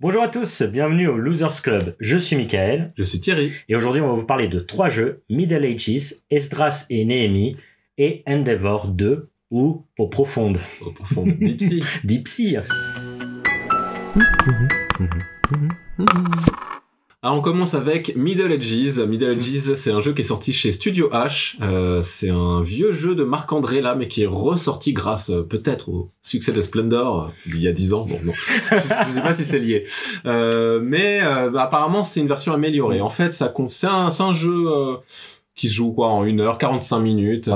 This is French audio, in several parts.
Bonjour à tous, bienvenue au Losers Club. Je suis Michael. Je suis Thierry. Et aujourd'hui, on va vous parler de 3 jeux, Middle Ages, Esdras et Néhémie, et Endeavor 2, ou Eau Profonde. Eau Profonde, Deep Sea. Deep Sea. Alors on commence avec Middle Ages. Middle Ages, c'est un jeu qui est sorti chez Studio H. C'est un vieux jeu de Marc-André là, mais qui est ressorti grâce peut-être au succès de Splendor il y a 10 ans. Bon, non, je sais pas si c'est lié. Mais apparemment c'est une version améliorée. En fait, c'est un jeu qui se joue quoi en 1 heure, 45 minutes,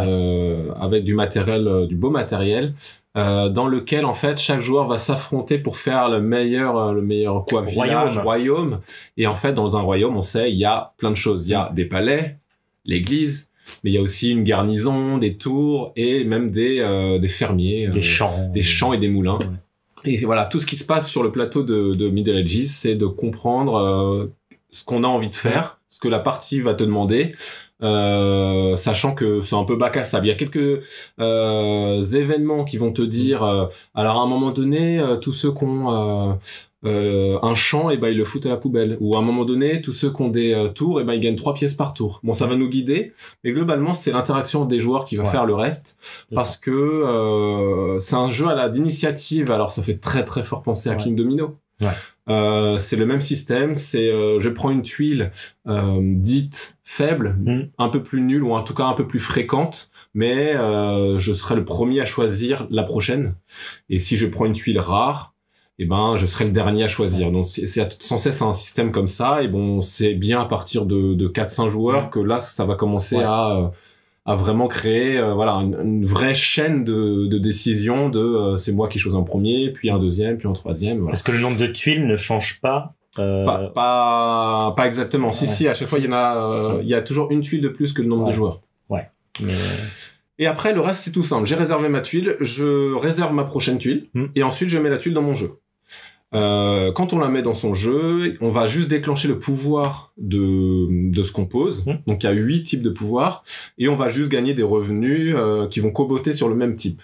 avec du matériel, du beau matériel. Dans lequel en fait chaque joueur va s'affronter pour faire le meilleur quoi, village, royaume. Et en fait dans un royaume on sait il y a plein de choses, il y a des palais, l'église, mais il y a aussi une garnison, des tours et même des fermiers, des champs et des moulins. Ouais. Et voilà, tout ce qui se passe sur le plateau de Middle Ages, c'est de comprendre ce qu'on a envie de faire, ce que la partie va te demander. Sachant que c'est un peu bac à sable. Il y a quelques événements qui vont te dire alors à un moment donné tous ceux qui ont un champ, et ben ils le foutent à la poubelle, ou à un moment donné tous ceux qui ont des tours, et ben ils gagnent 3 pièces par tour. Bon, ça va nous guider, mais globalement c'est l'interaction des joueurs qui va faire le reste, parce que c'est un jeu d'initiative. Alors ça fait très très fort penser à King Domino. C'est le même système, c'est je prends une tuile dite faible, un peu plus nulle, ou en tout cas un peu plus fréquente, mais je serai le premier à choisir la prochaine. Et si je prends une tuile rare, eh ben je serai le dernier à choisir. Donc c'est sans cesse un système comme ça, et bon c'est bien à partir de 4-5 joueurs que là ça va commencer à vraiment créer une vraie chaîne de décision c'est moi qui choisis en premier, puis un deuxième, puis un troisième. Voilà. Est-ce que le nombre de tuiles ne change pas Pas exactement. Si, à chaque fois, il y a toujours une tuile de plus que le nombre de joueurs. Ouais. Mais... Et après, le reste, c'est tout simple. J'ai réservé ma tuile, je réserve ma prochaine tuile, et ensuite, je mets la tuile dans mon jeu. Quand on la met dans son jeu, on va juste déclencher le pouvoir de ce qu'on pose. Donc, il y a 8 types de pouvoirs, et on va juste gagner des revenus qui vont coboter sur le même type.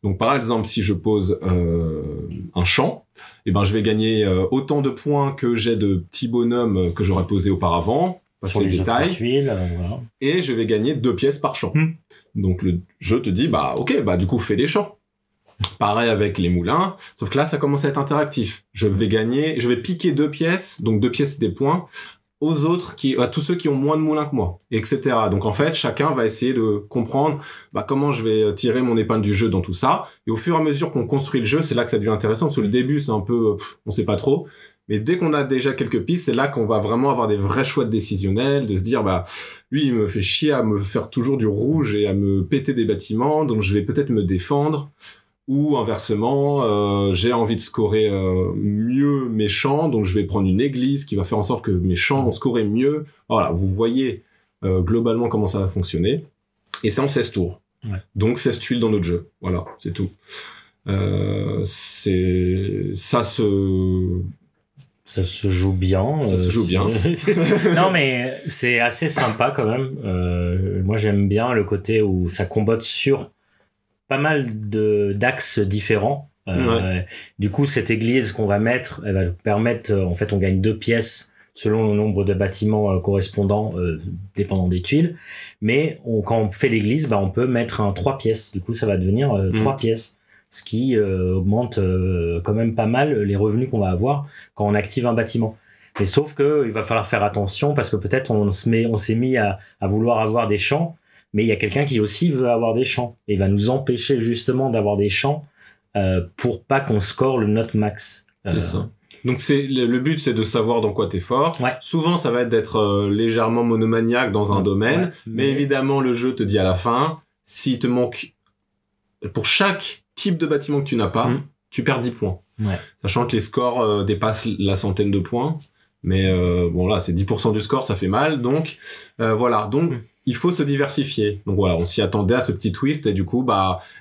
Donc, par exemple, si je pose un champ, eh ben je vais gagner autant de points que j'ai de petits bonhommes que j'aurais posés auparavant, sur les détails, tuiles, et je vais gagner 2 pièces par champ. Donc le jeu te dit du coup fais des champs. Pareil avec les moulins, sauf que là ça commence à être interactif. Je vais piquer 2 pièces, donc 2 pièces des points aux autres à tous ceux qui ont moins de moulins que moi, etc. Donc en fait, chacun va essayer de comprendre comment je vais tirer mon épingle du jeu dans tout ça. Et au fur et à mesure qu'on construit le jeu, c'est là que ça devient intéressant, parce que le début c'est un peu on sait pas trop. Mais dès qu'on a déjà quelques pistes, c'est là qu'on va vraiment avoir des vrais choix décisionnels, de se dire lui il me fait chier à me faire toujours du rouge et à me péter des bâtiments, donc je vais peut-être me défendre. Ou inversement, j'ai envie de scorer mieux mes champs, donc je vais prendre une église qui va faire en sorte que mes champs vont scorer mieux. Voilà, vous voyez globalement comment ça va fonctionner. Et c'est en 16 tours. Ouais. Donc 16 tuiles dans notre jeu. Voilà, c'est tout. Ça se joue bien. Ça se joue bien. Non, mais c'est assez sympa quand même. Moi, j'aime bien le côté où ça combotte sur pas mal d'axes différents. Du coup, cette église qu'on va mettre, elle va nous permettre, en fait, on gagne 2 pièces selon le nombre de bâtiments correspondants, dépendant des tuiles. Mais quand on fait l'église, on peut mettre 3 pièces. Du coup, ça va devenir 3 pièces. Ce qui augmente quand même pas mal les revenus qu'on va avoir quand on active un bâtiment. Mais sauf que il va falloir faire attention, parce que peut-être on s'est mis à vouloir avoir des champs, mais il y a quelqu'un qui aussi veut avoir des champs et il va nous empêcher justement d'avoir des champs pour pas qu'on score le note max. C'est ça. Donc le but, c'est de savoir dans quoi t'es fort. Ouais. Souvent, ça va être d'être légèrement monomaniaque dans un domaine, mais évidemment, le jeu te dit à la fin, s'il te manque pour chaque type de bâtiment que tu n'as pas, tu perds 10 points. Ouais. Sachant que les scores dépassent la centaine de points. Mais là, c'est 10% du score, ça fait mal. Donc, Donc, il faut se diversifier. Donc voilà, on s'y attendait à ce petit twist. Et du coup,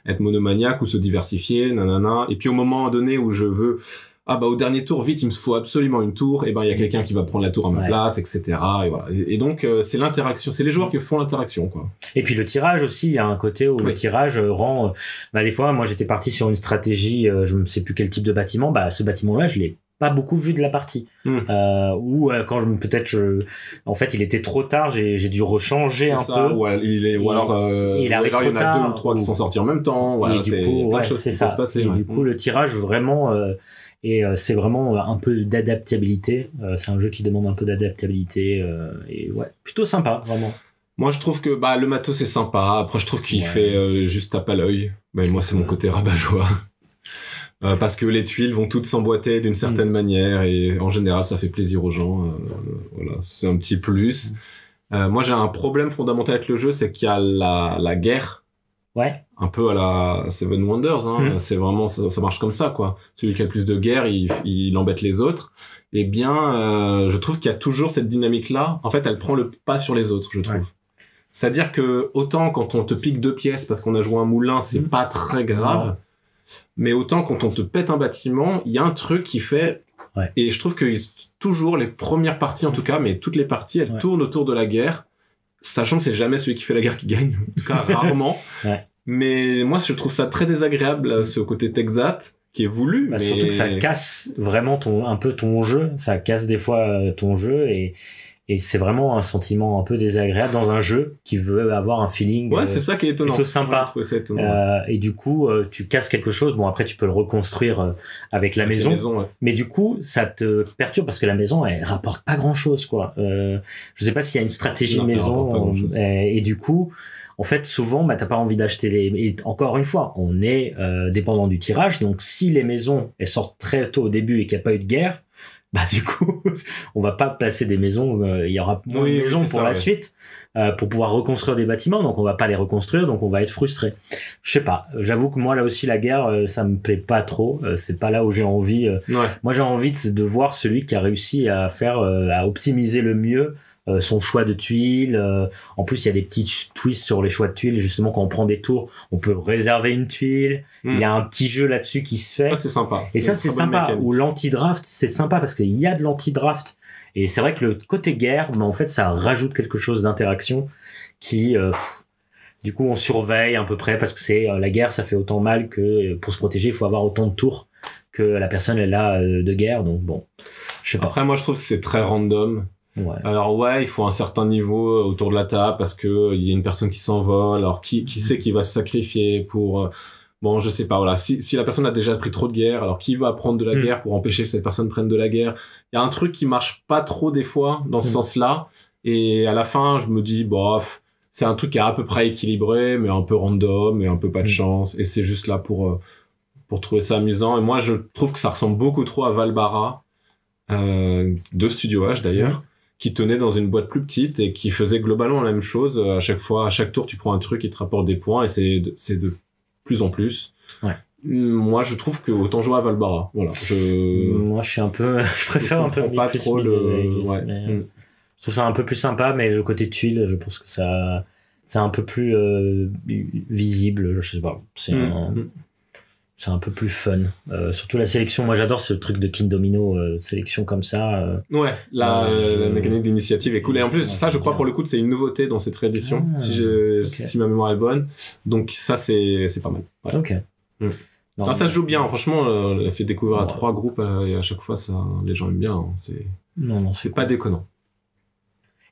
être monomaniaque ou se diversifier, nanana. Et puis, au moment donné où je veux... au dernier tour, vite, il me faut absolument une tour. Et il y a quelqu'un qui va prendre la tour à ma place, etc. Et voilà. Et donc, c'est l'interaction. C'est les joueurs qui font l'interaction, quoi. Et puis, le tirage aussi. Il y a un côté où le tirage rend... des fois, moi, j'étais parti sur une stratégie, je ne sais plus quel type de bâtiment. Ce bâtiment-là, je l'ai pas beaucoup vu de la partie. Ou quand en fait, il était trop tard, j'ai dû rechanger un peu. Ou alors il arrive trop il y en a tard, 2 ou 3 qui sont sortis en même temps. Voilà, et du coup, c'est ça. Passer, et du coup, le tirage vraiment, c'est vraiment un peu d'adaptabilité. C'est un jeu qui demande un peu d'adaptabilité et ouais, plutôt sympa, vraiment. Moi, je trouve que le matos c'est sympa. Après, je trouve qu'il fait juste tape à l'œil. Mais moi, c'est mon côté rabat-joie. Parce que les tuiles vont toutes s'emboîter d'une certaine manière et en général ça fait plaisir aux gens. Voilà, c'est un petit plus. Moi j'ai un problème fondamental avec le jeu, c'est qu'il y a la guerre. Ouais. Un peu à la Seven Wonders, c'est vraiment ça marche comme ça quoi. Celui qui a le plus de guerre, il embête les autres. Eh bien, je trouve qu'il y a toujours cette dynamique là. En fait, elle prend le pas sur les autres, je trouve. Ouais. C'est-à-dire que autant quand on te pique 2 pièces parce qu'on a joué un moulin, c'est pas très grave. Mais autant quand on te pète un bâtiment, il y a un truc qui fait... Ouais. Et je trouve que toujours les premières parties, en tout cas, mais toutes les parties, elles tournent autour de la guerre, sachant que c'est jamais celui qui fait la guerre qui gagne, en tout cas rarement. Mais moi, je trouve ça très désagréable, ce côté Texat, qui est voulu. Mais... Surtout que ça casse vraiment un peu ton jeu, ça casse des fois ton jeu, et c'est vraiment un sentiment un peu désagréable dans un jeu qui veut avoir un feeling c'est ça qui est étonnant. Plutôt sympa. Ça étonnant. Et du coup, tu casses quelque chose. Bon, après, tu peux le reconstruire avec la maison. Mais du coup, ça te perturbe parce que la maison, elle rapporte pas grand-chose, quoi. Je sais pas s'il y a une stratégie de maison. Et du coup, en fait, souvent, t'as pas envie d'acheter et encore une fois, on est dépendant du tirage. Donc, si les maisons, elles sortent très tôt au début et qu'il n'y a pas eu de guerre, du coup, on va pas placer des maisons, il y aura moins de maisons pour la suite, pour pouvoir reconstruire des bâtiments, donc on va pas les reconstruire, donc on va être frustré. Je sais pas, j'avoue que moi là aussi la guerre, ça me plaît pas trop, c'est pas là où j'ai envie. Moi j'ai envie de voir celui qui a réussi à à optimiser le mieux son choix de tuiles. En plus, il y a des petits twists sur les choix de tuiles. Justement, quand on prend des tours, on peut réserver une tuile. Il y a un petit jeu là-dessus qui se fait. Ça, c'est sympa. Et ça, c'est sympa. Ou l'anti-draft, c'est sympa parce qu'il y a de l'anti-draft. Et c'est vrai que le côté guerre, en fait, ça rajoute quelque chose d'interaction qui... du coup, on surveille à peu près parce que c'est la guerre, ça fait autant mal que pour se protéger, il faut avoir autant de tours que la personne elle a de guerre. Donc bon, je sais pas. Après, moi, je trouve que c'est très random. Alors il faut un certain niveau autour de la table parce que il y a une personne qui s'envole. Alors qui sait qui va se sacrifier pour bon, je sais pas, voilà, si la personne a déjà pris trop de guerre, alors qui va prendre de la guerre pour empêcher que cette personne prenne de la guerre. Il y a un truc qui marche pas trop des fois dans ce sens-là, et à la fin je me dis bof, c'est un truc qui est à peu près équilibré mais un peu random et un peu pas de chance, et c'est juste là pour trouver ça amusant. Et moi je trouve que ça ressemble beaucoup trop à Valbara de Studio H d'ailleurs, qui tenait dans une boîte plus petite et qui faisait globalement la même chose. À chaque fois, à chaque tour, tu prends un truc qui te rapporte des points, et c'est de plus en plus. Moi, je trouve que autant jouer à Valbara. Voilà. Moi, je préfère un peu pas trop je trouve ça un peu plus sympa, mais le côté tuile, je pense que c'est un peu plus visible. Je sais pas. C'est un peu plus fun. Surtout la sélection. Moi, j'adore ce truc de King Domino, sélection comme ça. La mécanique d'initiative est cool. Et en plus, ça, je crois, pour le coup, c'est une nouveauté dans cette réédition, si ma mémoire est bonne. Donc, ça, c'est pas mal. Ouais. Ok. Non, ça se joue bien. Franchement, elle fait découvrir à 3 groupes, et à chaque fois, les gens aiment bien. Hein. C'est pas déconnant.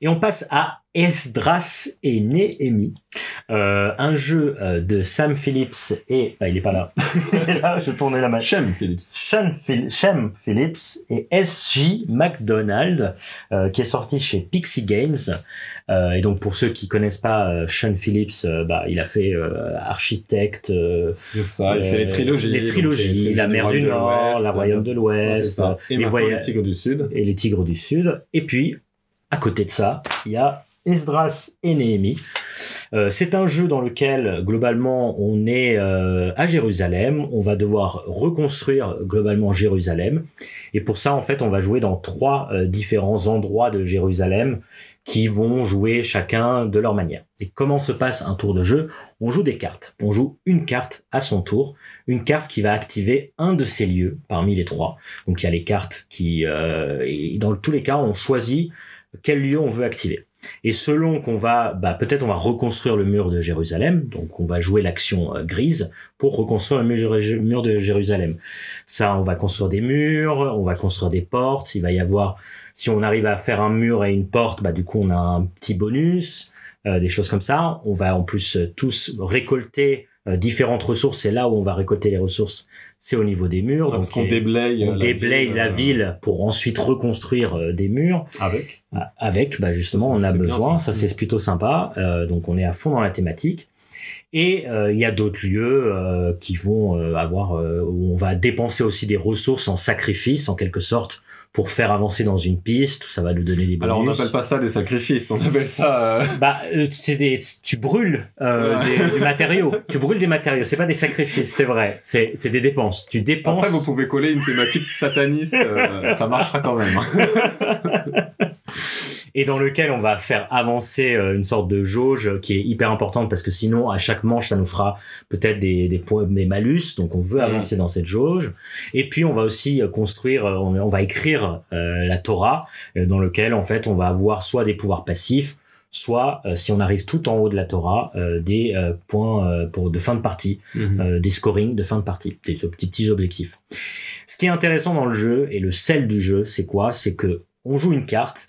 Et on passe à Esdras et Néhémie, un jeu de Sam Phillips et... il est pas là. Là, je tournais la machine. Shem Phillips et S.J. McDonald, qui est sorti chez Pixie Games. Et donc, pour ceux qui connaissent pas Sean Phillips, il a fait Architecte. C'est ça, il fait les trilogies. La Mer du Nord, La Royaume de l'Ouest. Et les Tigres du Sud. Et les Tigres du Sud. Et puis, à côté de ça, il y a Esdras et Néhémie. C'est un jeu dans lequel, globalement, on est à Jérusalem. On va devoir reconstruire, globalement, Jérusalem. Et pour ça, en fait, on va jouer dans 3 différents endroits de Jérusalem qui vont jouer chacun de leur manière. Et comment se passe un tour de jeu? On joue des cartes. On joue une carte à son tour. Une carte qui va activer un de ces lieux parmi les 3. Donc, il y a les cartes qui... et dans tous les cas, on choisit quel lieu on veut activer. Et selon qu'on va, peut-être on va reconstruire le mur de Jérusalem, donc on va jouer l'action grise pour reconstruire le mur de Jérusalem. Ça, on va construire des murs, on va construire des portes, il va y avoir, si on arrive à faire un mur et une porte, du coup on a un petit bonus, des choses comme ça. On va en plus tous récolter différentes ressources, c'est là où on va récolter les ressources, c'est au niveau des murs. Parce qu'on déblaye la ville pour ensuite reconstruire des murs. Avec, justement, on a besoin, bien, ça c'est plutôt sympa, donc on est à fond dans la thématique. Et il y a d'autres lieux qui vont avoir, où on va dépenser aussi des ressources en sacrifice, en quelque sorte, pour faire avancer dans une piste, ça va nous donner des bonus. Alors on n'appelle pas ça des sacrifices, on appelle ça... tu brûles du matériau. Tu brûles des matériaux, c'est pas des sacrifices, c'est vrai. C'est des dépenses. Tu dépenses... Après vous pouvez coller une thématique sataniste, ça marchera quand même. Et dans lequel on va faire avancer une sorte de jauge qui est hyper importante parce que sinon à chaque manche ça nous fera peut-être des points, des malus, donc on veut avancer dans cette jauge. Et puis on va aussi construire, on va écrire la Torah dans lequel en fait on va avoir soit des pouvoirs passifs, soit si on arrive tout en haut de la Torah, des points de fin de partie, des scorings de fin de partie, des petits objectifs. Ce qui est intéressant dans le jeu et le sel du jeu, c'est quoi? C'est que on joue une carte.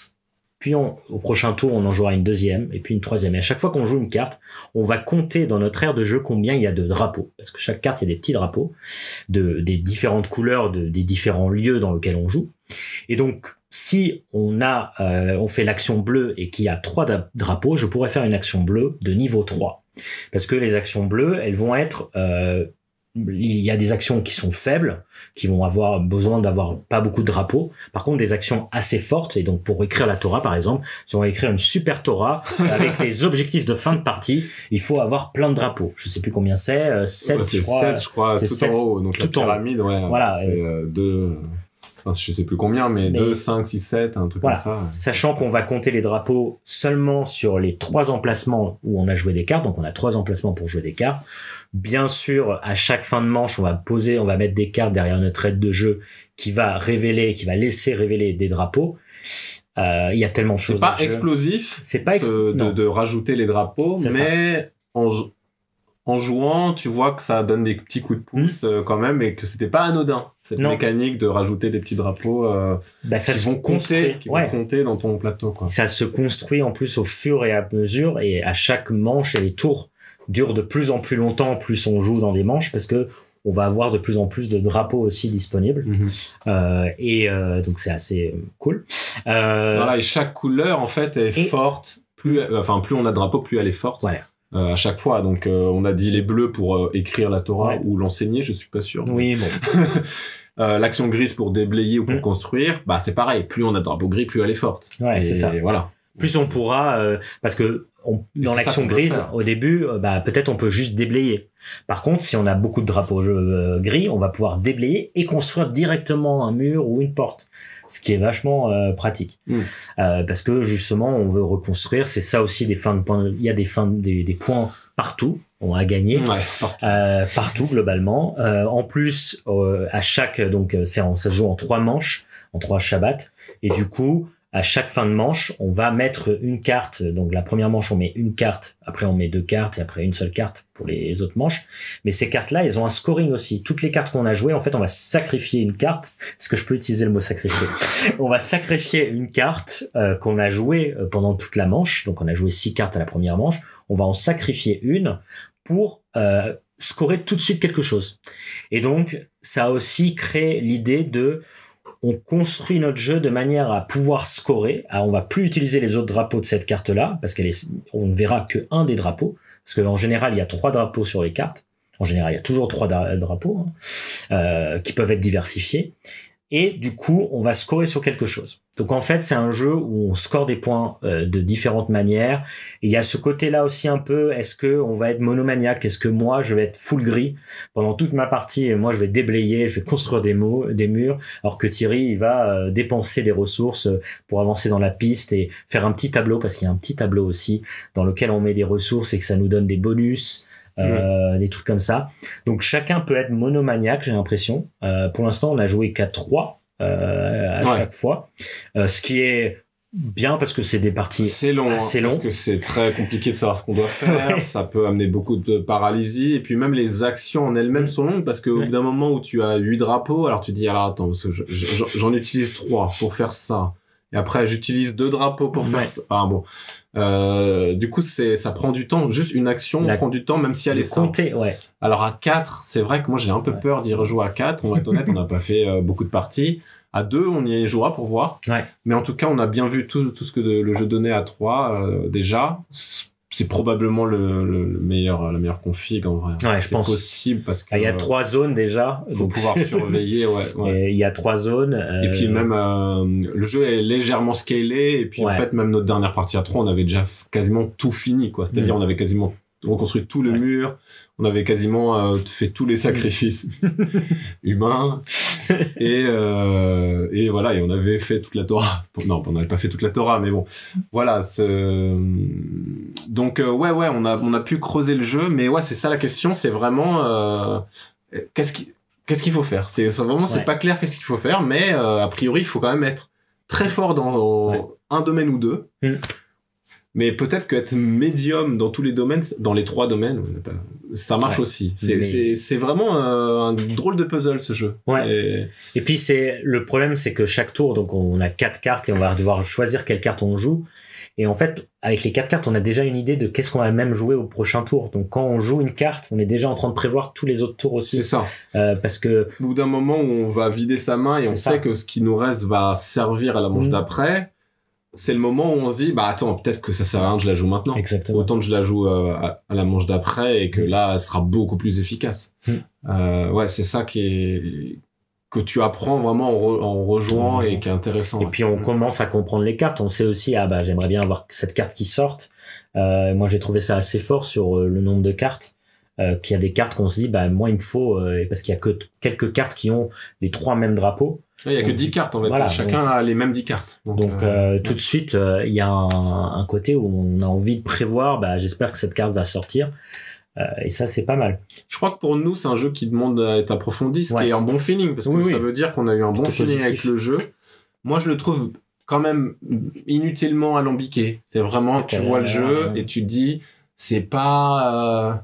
Puis au prochain tour, on en jouera une deuxième, et puis une troisième. Et à chaque fois qu'on joue une carte, on va compter dans notre aire de jeu combien il y a de drapeaux. Parce que chaque carte, il y a des petits drapeaux, des différentes couleurs, des différents lieux dans lesquels on joue. Et donc, si on fait l'action bleue et qu'il y a 3 drapeaux, je pourrais faire une action bleue de niveau 3. Parce que les actions bleues, elles vont être... il y a des actions qui sont faibles, qui vont avoir besoin d'avoir pas beaucoup de drapeaux. Par contre, des actions assez fortes, et donc pour écrire la Torah, par exemple, si on va écrire une super Torah avec des objectifs de fin de partie, il faut avoir plein de drapeaux. Je sais plus combien c'est, 7, je crois. 7, je crois, tout 7, en haut. Donc tout la pyramide, voilà, c'est 2... Enfin, je sais plus combien, mais 2, 5, 6, 7, un truc comme ça. Sachant qu'on va compter les drapeaux seulement sur les 3 emplacements où on a joué des cartes, donc on a 3 emplacements pour jouer des cartes. Bien sûr, à chaque fin de manche, on va mettre des cartes derrière notre aide de jeu qui va laisser révéler des drapeaux. Il y a tellement de choses. C'est pas explosif. C'est pas de rajouter les drapeaux, mais en jouant, tu vois que ça donne des petits coups de pouce quand même, et que c'était pas anodin cette mécanique de rajouter des petits drapeaux ça qui vont compter dans ton plateau, quoi. Ça se construit en plus au fur et à mesure, et à chaque manche et les tours durent de plus en plus longtemps, plus on joue dans des manches, parce que on va avoir de plus en plus de drapeaux aussi disponibles. Donc c'est assez cool. Voilà, et chaque couleur en fait est forte. Plus on a de drapeaux, plus elle est forte. Voilà. À chaque fois, donc on a dit les bleus pour écrire la Torah ou l'enseigner, je suis pas sûr. Oui, bon. L'action grise pour déblayer ou pour construire, c'est pareil. Plus on a de drapeaux gris, plus elle est forte. Ouais, c'est ça. Voilà. Plus on pourra, parce que dans l'action grise, au début, peut-être on peut juste déblayer. Par contre, si on a beaucoup de drapeaux gris, on va pouvoir déblayer et construire directement un mur ou une porte, ce qui est vachement pratique. Parce que justement, on veut reconstruire. C'est ça aussi des fins de points. Il y a des points partout. On a gagné partout globalement. En plus, à chaque ça se joue en 3 manches, en 3 shabbats, et du coup. À chaque fin de manche, on va mettre une carte. Donc la première manche, on met une carte. Après, on met 2 cartes et après une seule carte pour les autres manches. Mais ces cartes-là, elles ont un scoring aussi. Toutes les cartes qu'on a jouées, en fait, on va sacrifier une carte. Est-ce que je peux utiliser le mot sacrifier? On va sacrifier une carte qu'on a jouée pendant toute la manche. Donc on a joué 6 cartes à la première manche. On va en sacrifier une pour scorer tout de suite quelque chose. Et donc, ça a aussi créé l'idée de... On construit notre jeu de manière à pouvoir scorer. Alors, on va plus utiliser les autres drapeaux de cette carte-là, parce on ne verra que un des drapeaux. Parce qu'en général, il y a 3 drapeaux sur les cartes. En général, il y a toujours 3 drapeaux qui peuvent être diversifiés. Et du coup, on va scorer sur quelque chose. Donc en fait, c'est un jeu où on score des points de différentes manières. Et il y a ce côté-là aussi un peu, est-ce que on va être monomaniaque? Est-ce que moi, je vais être full gris pendant toute ma partie et moi, je vais déblayer, je vais construire des murs, alors que Thierry, il va dépenser des ressources pour avancer dans la piste et faire un petit tableau, parce qu'il y a un petit tableau aussi dans lequel on met des ressources et que ça nous donne des bonus. Des trucs comme ça. Donc chacun peut être monomaniaque, j'ai l'impression. Pour l'instant, on a joué qu'à 3 à chaque fois, ce qui est bien parce que c'est des parties c'est long, assez parce longues. que c'est très compliqué de savoir ce qu'on doit faire. Ouais. Ça peut amener beaucoup de paralysie. Et puis même les actions en elles-mêmes sont longues parce qu'au bout d'un moment où tu as 8 drapeaux, alors tu dis, alors attends, parce que j'en utilise 3 pour faire ça. Et après, j'utilise 2 drapeaux pour faire ça. Ah bon. Du coup, ça prend du temps. Juste une action prend du temps, même si elle est simple. Compter, ouais. Alors à 4, c'est vrai que moi j'ai un peu peur d'y rejouer à 4. On va être honnête, on n'a pas fait beaucoup de parties. À 2, on y jouera pour voir. Ouais. Mais en tout cas, on a bien vu tout ce que le jeu donnait à 3 déjà. C'est probablement la meilleure config en vrai. Ouais, je pense. C'est possible parce que il y a 3 zones déjà. Faut Donc pouvoir surveiller, ouais. Et il y a 3 zones. Et puis même le jeu est légèrement scalé et puis en fait même notre dernière partie à 3, on avait déjà quasiment tout fini quoi. C'est-à-dire on avait quasiment reconstruit tout le mur, on avait quasiment fait tous les sacrifices humains et voilà, et on avait fait toute la Torah. Non, on n'avait pas fait toute la Torah, mais bon, voilà. Donc on a pu creuser le jeu, mais ouais, c'est ça la question, c'est vraiment qu'est-ce qu'il faut faire. C'est pas clair qu'est-ce qu'il faut faire, mais a priori il faut quand même être très fort dans un domaine ou deux. Mais peut-être qu'être médium dans tous les domaines, dans les 3 domaines, ça marche aussi. C'est vraiment un drôle de puzzle, ce jeu. Ouais. Et puis le problème, c'est que chaque tour, donc on a 4 cartes et on va devoir choisir quelle carte on joue. Et en fait, avec les 4 cartes, on a déjà une idée de qu'est-ce qu'on va même jouer au prochain tour. Donc quand on joue une carte, on est déjà en train de prévoir tous les autres tours aussi. C'est ça. Parce que au bout d'un moment où on va vider sa main et on sait que ce qui nous reste va servir à la manche d'après, c'est le moment où on se dit, bah attends, peut-être que ça sert à rien que je la joue maintenant. Exactement. Autant que je la joue à la manche d'après et que là, elle sera beaucoup plus efficace. C'est ça que tu apprends vraiment en rejouant et qui est intéressant. Et puis on commence à comprendre les cartes. On sait aussi, j'aimerais bien avoir cette carte qui sorte. Moi, j'ai trouvé ça assez fort sur le nombre de cartes. Qu'il y a des cartes qu'on se dit, moi, il me faut, parce qu'il y a que quelques cartes qui ont les 3 mêmes drapeaux. Il y a que 10 cartes en fait. Voilà, chacun a les mêmes 10 cartes. Donc tout de suite, il y a un côté où on a envie de prévoir, j'espère que cette carte va sortir. Et ça, c'est pas mal. Je crois que pour nous, c'est un jeu qui demande à être approfondi, ce qui est un bon feeling, parce que ça veut dire qu'on a eu un bon feeling avec le jeu. Moi, je le trouve quand même inutilement alambiqué. C'est vraiment, tu vois le jeu et tu te dis, c'est pas...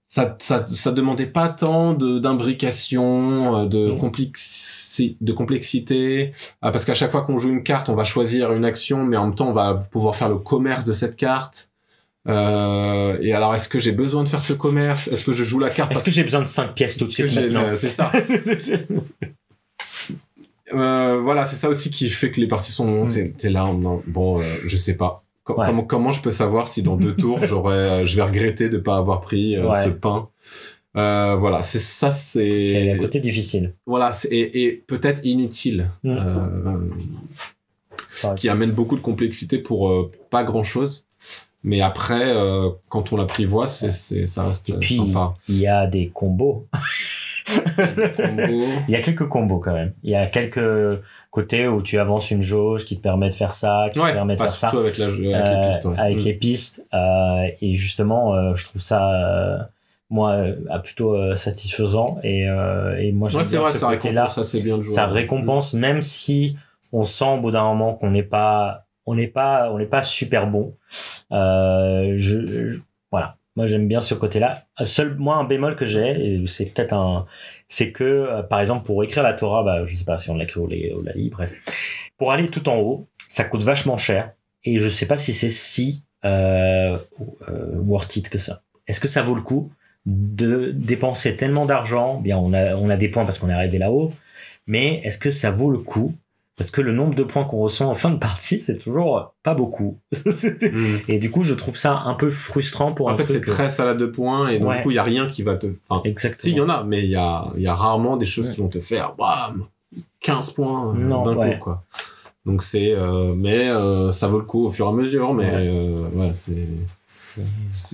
Ça demandait pas tant d'imbrication, de complexité, parce qu'à chaque fois qu'on joue une carte, on va choisir une action, mais en même temps, on va pouvoir faire le commerce de cette carte. Et alors, est-ce que j'ai besoin de faire ce commerce? Est-ce que je joue la carte? Est-ce que j'ai besoin de 5 pièces tout de suite maintenant? C'est ça. Voilà, c'est ça aussi qui fait que les parties sont longues. T'es là, je sais pas. Comment je peux savoir si dans 2 tours je vais regretter de pas avoir pris ce pain. Voilà, c'est le côté difficile. Voilà, et peut-être inutile, qui amène beaucoup de complexité pour pas grand chose. Mais après, quand on l'apprivoise, ça reste sympa. Il y a des combos. Il y a quelques combos quand même. Il y a quelques côtés où tu avances une jauge qui te permet de faire ça, qui te permet de faire ça. Avec les pistes. Avec les pistes. Et justement, je trouve ça, plutôt satisfaisant. Et moi, j'aime bien ce côté-là. Ça, c'est bien de jouer. Ça récompense, même si on sent au bout d'un moment qu'on n'est pas super bon. Voilà. Moi, j'aime bien ce côté-là. Un bémol que j'ai, et c'est peut-être c'est que, par exemple, pour écrire la Torah, je sais pas si on l'écrit ou la lit, bref. Pour aller tout en haut, ça coûte vachement cher. Et je sais pas si c'est si, worth it que ça. Est-ce que ça vaut le coup de dépenser tellement d'argent? Bien, on a des points parce qu'on est arrivé là-haut. Mais est-ce que ça vaut le coup? Parce que le nombre de points qu'on reçoit en fin de partie, c'est toujours pas beaucoup. Et du coup, je trouve ça un peu frustrant pour un truc. En fait, c'est très salade de points et donc du coup, il y a rien qui va te... Exactement. Si, il y en a, mais il y a rarement des choses qui vont te faire 15 points d'un coup, quoi. Donc c'est... mais ça vaut le coup au fur et à mesure, mais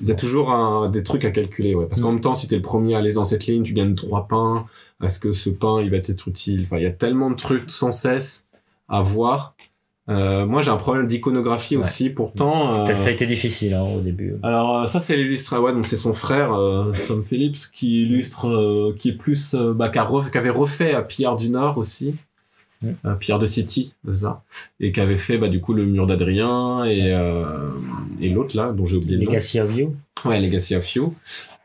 il y a toujours des trucs à calculer, parce qu'en même temps, si t'es le premier à aller dans cette ligne, tu gagnes 3 pains. Est-ce que ce pain, il va être utile? Enfin, il y a tellement de trucs sans cesse à voir. Moi, j'ai un problème d'iconographie aussi. Pourtant, ça a été difficile au début. Alors ça, c'est l'illustrateur. Donc c'est son frère Sam Phillips qui illustre, qui est plus, qui avait refait à Pillard du Nord aussi. Pierre de City, c'est ça, et qui avait fait du coup le mur d'Adrien et l'autre là dont j'ai oublié le nom. Legacy of You. Ouais, Legacy of You.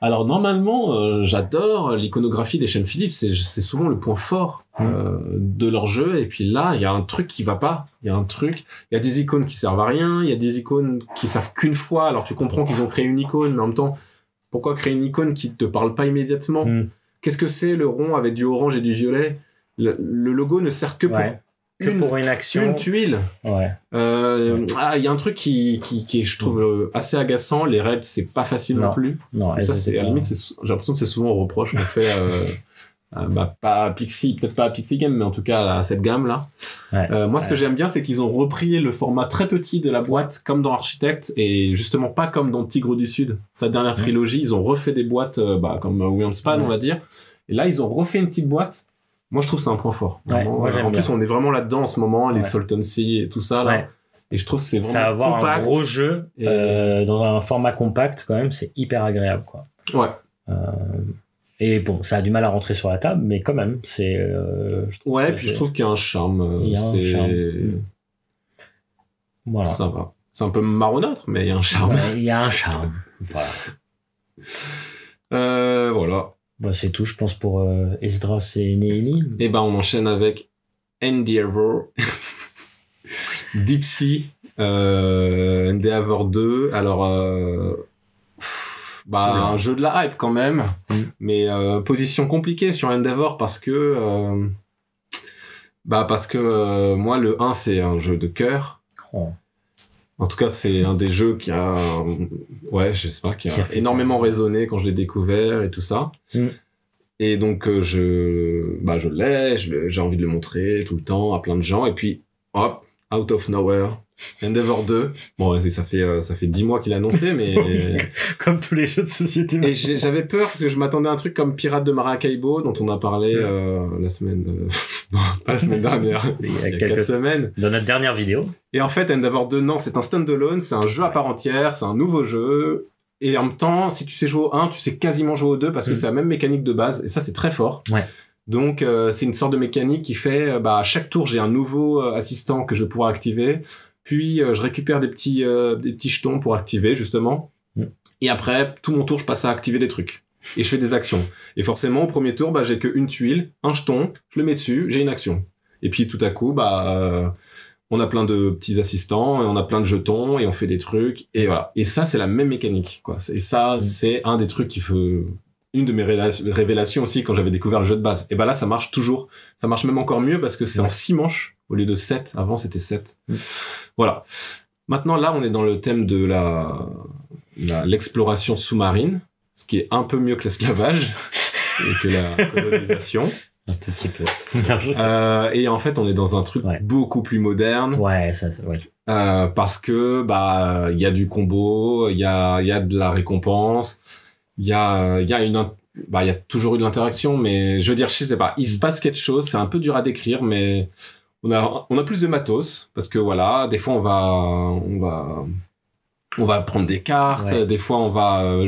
Alors normalement, j'adore l'iconographie des chaînes Philips, c'est souvent le point fort de leur jeu. Et puis là, il y a un truc qui va pas. Il y a des icônes qui servent à rien, il y a des icônes qui servent qu'une fois. Alors tu comprends qu'ils ont créé une icône, mais en même temps, pourquoi créer une icône qui te parle pas immédiatement? Qu'est-ce que c'est le rond avec du orange et du violet? Le logo ne sert que pour une action, une tuile. Ouais. Il y a un truc qui est, je trouve, assez agaçant. Les raids, c'est pas facile non plus. Non. Et ça, c'est à la limite, j'ai l'impression que c'est souvent un reproche qu'on fait. Pas à Pixie, peut-être pas à Pixie Game, mais en tout cas à cette gamme là. Moi, ce que j'aime bien, c'est qu'ils ont repris le format très petit de la boîte, comme dans Architect, et justement pas comme dans Tigre du Sud, sa dernière trilogie. Ils ont refait des boîtes, comme Wingspan, on va dire. Et là, ils ont refait une petite boîte. Moi, je trouve que c'est un point fort. Moi, j'aime en bien. plus, on est vraiment là-dedans en ce moment, les Salton Sea et tout ça là. Et je trouve que c'est vraiment ça va avoir compact. Un gros jeu dans un format compact quand même, c'est hyper agréable quoi. Et bon, ça a du mal à rentrer sur la table, mais quand même, c'est. Puis je trouve qu'il y a un charme. Voilà. Ça va. C'est un peu marronâtre, mais il y a un charme. Il y a un charme. Voilà. Voilà. C'est tout, je pense, pour Esdras et Neili. Et on enchaîne avec Endeavor. Deep Sea. Endeavor 2. Alors, un jeu de la hype quand même. Mais position compliquée sur Endeavor parce que moi, le 1, c'est un jeu de cœur. En tout cas, c'est un des jeux qui a, je sais pas, qui a énormément résonné quand je l'ai découvert et tout ça. Et donc, je l'ai, j'ai envie de le montrer tout le temps à plein de gens. Et puis, hop, out of nowhere, Endeavor 2. Bon, ça fait 10 mois qu'il a annoncé, mais... Comme tous les jeux de société. Et j'avais peur parce que je m'attendais à un truc comme Pirates de Maracaibo, dont on a parlé la semaine... non, pas la semaine dernière. Il y a 4 semaines. Dans notre dernière vidéo. Et en fait, Endeavor 2, non, c'est un standalone, c'est un jeu à part entière, c'est un nouveau jeu. Et en même temps, si tu sais jouer au 1, tu sais quasiment jouer au 2 parce que c'est la même mécanique de base. Et ça, c'est très fort. Donc, c'est une sorte de mécanique qui fait, à chaque tour, j'ai un nouveau assistant que je vais pouvoir activer. Puis, je récupère des petits jetons pour activer, justement. Et après, tout mon tour, je passe à activer des trucs. Et je fais des actions. Et forcément, au premier tour, j'ai qu'une tuile, un jeton, je le mets dessus, j'ai une action. Et puis, tout à coup, on a plein de petits assistants, et on a plein de jetons, et on fait des trucs, et voilà. Et ça, c'est la même mécanique, quoi. Et ça, c'est un des trucs une de mes révélations aussi quand j'avais découvert le jeu de base. Et là, ça marche toujours. Ça marche même encore mieux parce que c'est en 6 manches au lieu de 7. Avant, c'était 7. Voilà. Maintenant, là, on est dans le thème de l'exploration sous-marine, ce qui est un peu mieux que l'esclavage et que la colonisation. Un tout petit peu. Et en fait, on est dans un truc beaucoup plus moderne. Parce que, il y a du combo, il y a de la récompense. Il y a toujours eu de l'interaction, mais je veux dire, je sais pas, il se passe quelque chose, c'est un peu dur à décrire, mais on a plus de matos, parce que voilà, des fois on va prendre des cartes, des fois on va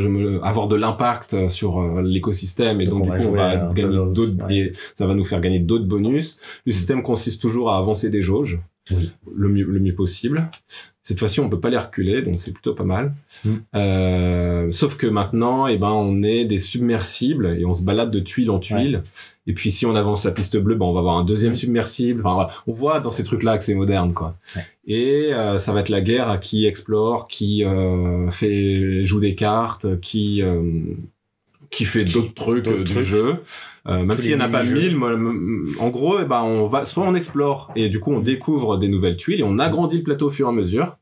avoir de l'impact sur l'écosystème, et donc du coup on va gagner d'autres, et ça va nous faire gagner d'autres bonus. Le système consiste toujours à avancer des jauges, le mieux possible. Cette fois-ci, on peut pas les reculer, donc c'est plutôt pas mal. Sauf que maintenant, on est des submersibles et on se balade de tuile en tuile. Et puis, si on avance la piste bleue, on va avoir un deuxième submersible. Enfin, on voit dans ces trucs-là que c'est moderne, quoi. Et ça va être la guerre à qui explore, qui joue des cartes, qui fait d'autres trucs du jeu. Même s'il n'y en a pas 1000, en gros, soit on explore et du coup on découvre des nouvelles tuiles et on agrandit le plateau au fur et à mesure.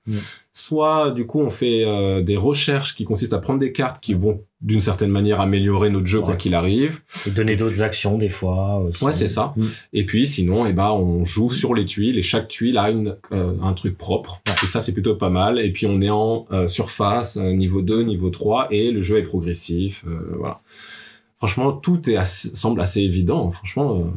Soit du coup on fait des recherches qui consistent à prendre des cartes qui vont d'une certaine manière améliorer notre jeu quoi qu'il arrive. Et donner d'autres actions des fois. Aussi. Ouais, c'est ça. Et puis sinon, on joue sur les tuiles et chaque tuile a un truc propre. Et ça c'est plutôt pas mal. Et puis on est en surface, niveau 2, niveau 3 et le jeu est progressif. Voilà. Franchement, tout semble assez évident, franchement.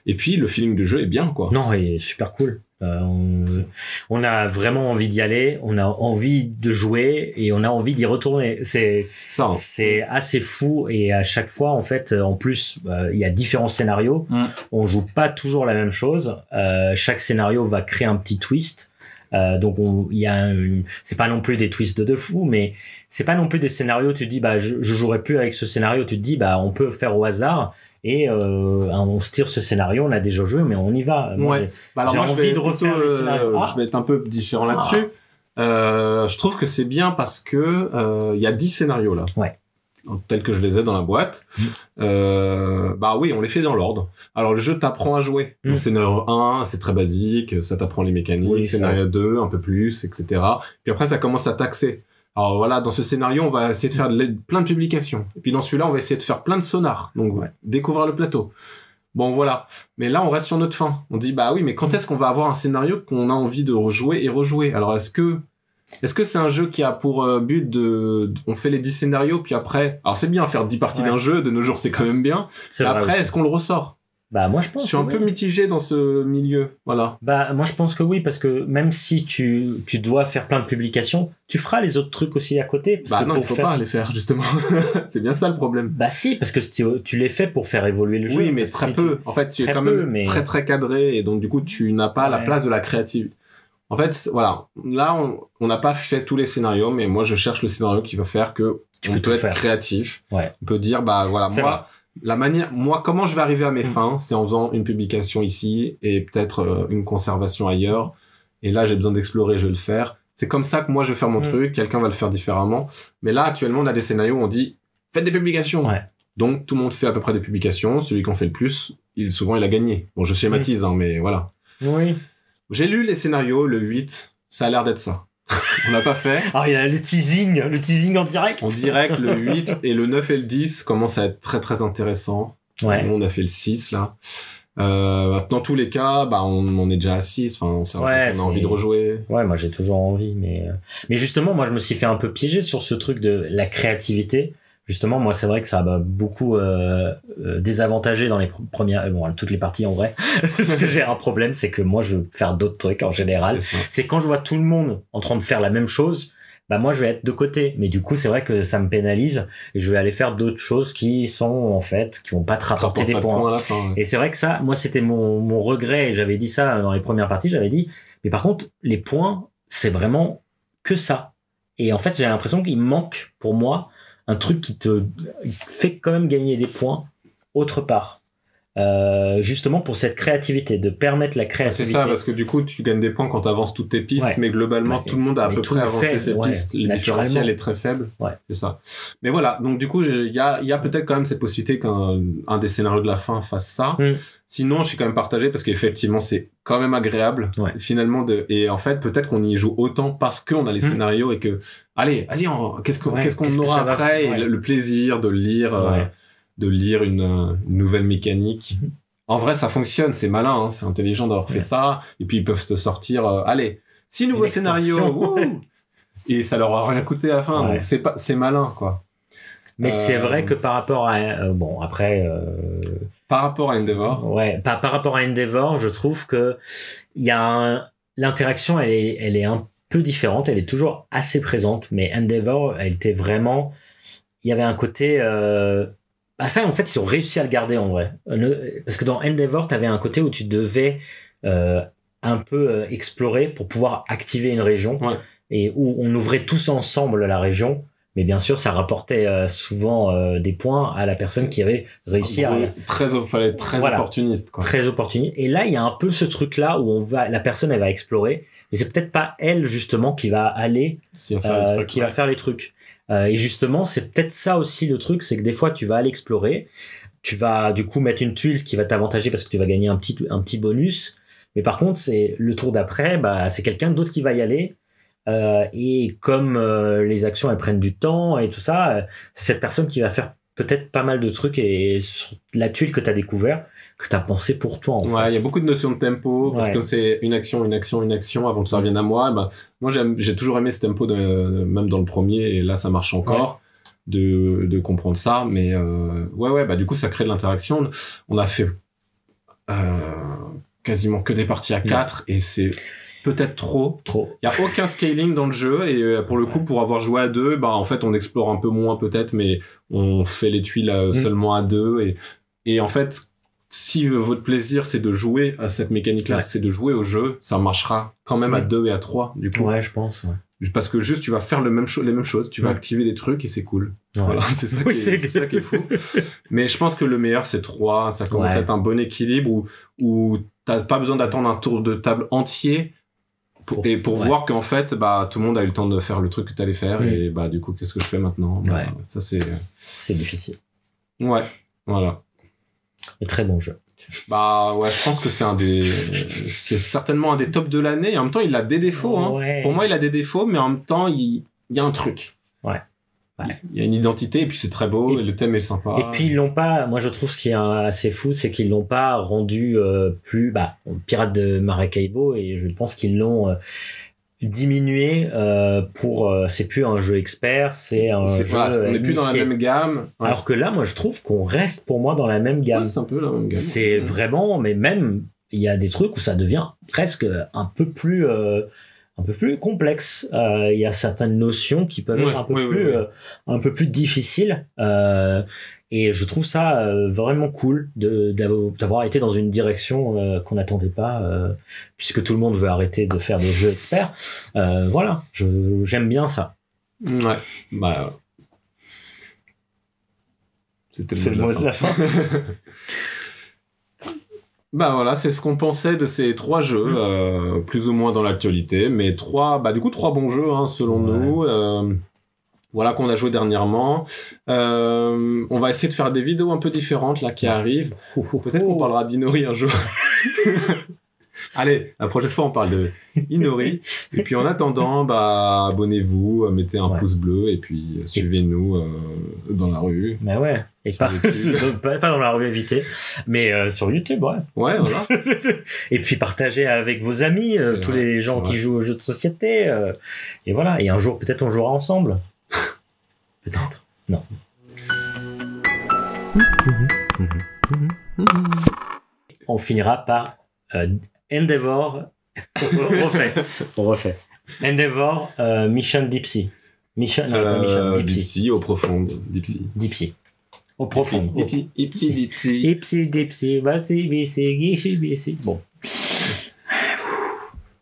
Et puis, le feeling de jeu est bien, quoi. Non, il est super cool. On a vraiment envie d'y aller, on a envie de jouer et on a envie d'y retourner. C'est assez fou et à chaque fois en fait, en plus, il y a différents scénarios. On joue pas toujours la même chose. Chaque scénario va créer un petit twist. Donc c'est pas non plus des twists de fou, mais c'est pas non plus des scénarios. Tu te dis je jouerai plus avec ce scénario. Tu te dis on peut faire au hasard. Et on se tire ce scénario, on a déjà joué, mais on y va. Moi, j'ai envie de refaire le scénario. Je vais être un peu différent là-dessus. Je trouve que c'est bien parce que il y a 10 scénarios là. Ouais. Tels que je les ai dans la boîte. Oui, on les fait dans l'ordre. Alors le jeu t'apprend à jouer. Donc, scénario 1, c'est très basique, ça t'apprend les mécaniques. Oui, scénario 2, un peu plus, etc. Puis après, ça commence à taxer. Alors voilà, dans ce scénario, on va essayer de faire plein de publications. Et puis dans celui-là, on va essayer de faire plein de sonars. Donc découvrir le plateau. Bon voilà. Mais là, on reste sur notre fin. On dit oui, mais quand est-ce qu'on va avoir un scénario qu'on a envie de rejouer et rejouer? Alors est-ce que c'est un jeu qui a pour but on fait les 10 scénarios, puis après... Alors c'est bien faire 10 parties d'un jeu, de nos jours c'est quand même bien. Mais après, est-ce qu'on le ressort? Moi je pense. Je suis un peu mitigé dans ce milieu, voilà. Moi je pense que oui, parce que même si tu dois faire plein de publications, tu feras les autres trucs aussi à côté. Parce que non, il faut pas les faire justement. C'est bien ça le problème. Si, parce que tu les fais pour faire évoluer le jeu. Oui, mais très peu. En fait, tu es quand même très très cadré et donc du coup tu n'as pas la place de la créativité. En fait, voilà. Là, on n'a pas fait tous les scénarios, mais moi je cherche le scénario qui va faire que on peut être créatif. Ouais. On peut dire voilà, moi, comment je vais arriver à mes fins, c'est en faisant une publication ici et peut-être une conservation ailleurs. Et là, j'ai besoin d'explorer, je vais le faire. C'est comme ça que moi, je vais faire mon truc. Quelqu'un va le faire différemment. Mais là, actuellement, on a des scénarios où on dit « Faites des publications !» Donc, tout le monde fait à peu près des publications. Celui qui en fait le plus, souvent, il a gagné. Bon, je schématise, mais voilà. Oui. J'ai lu les scénarios, le 8. Ça a l'air d'être ça. On l'a pas fait. Il y a le teasing en direct. En direct, le 8 et le 9 et le 10 commencent à être très très intéressants. Ouais. Nous, on a fait le 6 là. Dans tous les cas, on est déjà à 6. Enfin, on a envie de rejouer. Ouais, moi j'ai toujours envie, mais justement, moi je me suis fait un peu piéger sur ce truc de la créativité. Justement, moi c'est vrai que ça m'a beaucoup désavantagé dans les premières, toutes les parties en vrai. Parce que j'ai un problème, c'est que moi je veux faire d'autres trucs en général. C'est quand je vois tout le monde en train de faire la même chose, moi je vais être de côté. Mais du coup c'est vrai que ça me pénalise et je vais aller faire d'autres choses qui sont en fait qui vont pas te rapporter des points. Et c'est vrai que ça, moi c'était mon regret. Et j'avais dit ça dans les premières parties. J'avais dit, mais par contre les points c'est vraiment que ça. Et en fait j'ai l'impression qu'il manque pour moi un truc qui te fait quand même gagner des points autre part. Justement pour cette créativité, de permettre la créativité. C'est ça, parce que du coup, tu gagnes des points quand tu avances toutes tes pistes, mais globalement, tout le monde a à peu près avancé ses pistes. Le différentiel est très faible. Ouais. C'est ça. Mais voilà, donc du coup, il y a peut-être quand même cette possibilité qu'un des scénarios de la fin fasse ça. Sinon, je suis quand même partagé parce qu'effectivement, c'est quand même agréable. Finalement, et en fait, peut-être qu'on y joue autant parce qu'on a les scénarios et que, allez, vas-y, qu'est-ce qu'on aura après, et le plaisir de lire, une nouvelle mécanique. En vrai, ça fonctionne, c'est malin, c'est intelligent d'avoir fait ça. Et puis, ils peuvent te sortir, allez, 6 nouveaux scénarios, et ça leur a rien coûté à la fin. Donc c'est malin, quoi. Mais c'est vrai que par rapport à, par rapport à Endeavor. Par rapport à Endeavor, je trouve que l'interaction, elle est un peu différente, elle est toujours assez présente, mais Endeavor, elle était vraiment, il y avait un côté, ça, en fait, ils ont réussi à le garder, en vrai. Parce que dans Endeavor, t'avais un côté où tu devais un peu explorer pour pouvoir activer une région. Et où on ouvrait tous ensemble la région. Mais bien sûr, ça rapportait souvent des points à la personne qui avait réussi à... Fallait être très opportuniste, quoi. Très opportuniste. Et là, il y a un peu ce truc-là où la personne, elle va explorer. Mais c'est peut-être pas elle, justement, qui va aller... qui va faire les trucs. Et justement, c'est peut-être ça aussi le truc, c'est que des fois tu vas aller explorer, tu vas du coup mettre une tuile qui va t'avantager parce que tu vas gagner un petit bonus, mais par contre c'est le tour d'après, c'est quelqu'un d'autre qui va y aller, et comme les actions elles prennent du temps et tout ça, c'est cette personne qui va faire peut-être pas mal de trucs et sur la tuile que t'as découvert, que t'as pensé pour toi, en fait. Il y a beaucoup de notions de tempo, parce que c'est une action avant que ça revienne à moi. Moi, j'ai toujours aimé ce tempo, même dans le premier, et là, ça marche encore, de comprendre ça. Mais, du coup, ça crée de l'interaction. On a fait, quasiment que des parties à 4 et c'est peut-être trop. Il y a aucun scaling dans le jeu et pour le coup pour avoir joué à 2, bah en fait on explore un peu moins peut-être, mais on fait les tuiles seulement à 2 et en fait si votre plaisir c'est de jouer à cette mécanique-là, c'est de jouer au jeu, ça marchera quand même à 2 et à 3 du coup. Ouais, je pense. Ouais. Parce que juste tu vas faire les mêmes choses, tu vas activer des trucs et c'est cool. Ouais. Voilà, c'est ça qui est fou. Mais je pense que le meilleur c'est 3, ça commence à être un bon équilibre où t'as pas besoin d'attendre un tour de table entier pour voir qu'en fait bah tout le monde a eu le temps de faire le truc que t'allais faire et bah du coup qu'est-ce que je fais maintenant, bah, ça c'est difficile. Ouais, voilà. Un très bon jeu. Bah ouais, je pense que c'est certainement un des tops de l'année. En même temps, il a des défauts. Hein. Pour moi, il a des défauts, mais en même temps, il y a un truc. Ouais. Il y a une identité et puis c'est très beau et le thème est sympa. Et puis ils l'ont pas. Moi, je trouve ce qui est assez fou, c'est qu'ils l'ont pas rendu plus Pirates de Maracaibo et je pense qu'ils l'ont diminué pour c'est plus un jeu expert, c'est un jeu on n'est plus dans la même gamme. Alors que là moi je trouve qu'on reste pour moi dans la même gamme. C'est un peu la même gamme. C'est vraiment, mais même il y a des trucs où ça devient presque un peu plus complexe. Il y a certaines notions qui peuvent être un peu plus difficiles. Et je trouve ça vraiment cool d'avoir été dans une direction qu'on n'attendait pas, puisque tout le monde veut arrêter de faire des jeux experts. Voilà, j'aime bien ça. Ouais, bah c'était le mot de la fin. Bah voilà, c'est ce qu'on pensait de ces 3 jeux, plus ou moins dans l'actualité, mais 3 bons jeux hein, selon nous. Voilà qu'on a joué dernièrement. On va essayer de faire des vidéos un peu différentes là qui arrivent. Peut-être qu'on parlera d'Inori un jour. Allez, la prochaine fois on parle de Inori. Et puis en attendant, abonnez-vous, mettez un pouce bleu et puis suivez-nous dans la rue. Mais ouais. Et pas dans la rue évitée, mais sur YouTube, ouais. Ouais, voilà. Et puis partagez avec vos amis, tous les gens qui jouent aux jeux de société. Et voilà. Et un jour, peut-être on jouera ensemble. Peut-être. Non. On finira par Endeavor. On refait. Endeavor Mission Deep Sea. Mission Deep Sea au profond. Deep Sea. Au profond. Deep Sea. Bon.